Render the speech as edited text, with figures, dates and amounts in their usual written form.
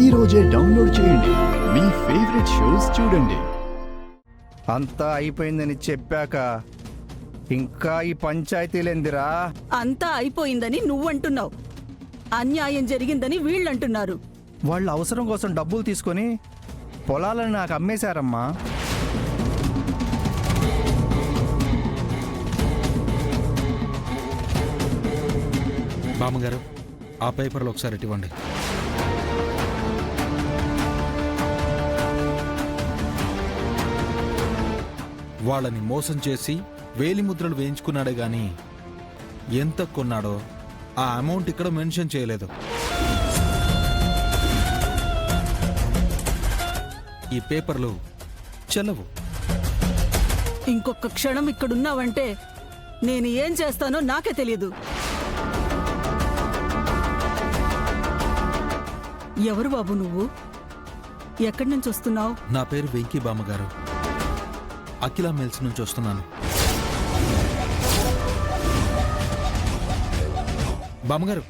ఈ రోజే డౌన్లోడ్ చేయండి. మీ ఫేవరెట్ షోస్ చూడండి. అంతా అయిపోయిందని చెప్పాక ఇంకా ఈ పంచాయతీలేందిరా? అంతా అయిపోయిందని నువ్వంటున్నావు, అన్యాయం జరిగిందని వీళ్ళంటున్నారు. వాళ్ళ అవసరం కోసం డబ్బులు తీసుకొని పొలాలను నాకు అమ్మేశారమ్మా. బామ్మగారు, ఆ పేపర్లు ఒకసారి ఇవ్వండి. వాళ్ళని మోసం చేసి వేలిముద్రలు వేయించుకున్నాడే గాని ఎంత కొన్నాడో ఆ అమౌంట్ ఇక్కడ మెన్షన్ చేయలేదు. ఈ పేపర్లు చెల్లవు. ఇంకొక క్షణం ఇక్కడున్నావంటే నేను ఏం చేస్తానో నాకే తెలియదు. ఎవరు బాబు నువ్వు? ఎక్కడి నుంచి వస్తున్నావు? నా పేరు వెంకీ బామ్మగారు. అఖిల మిల్స్ నుంచి వస్తున్నాను. బామ్మగారు,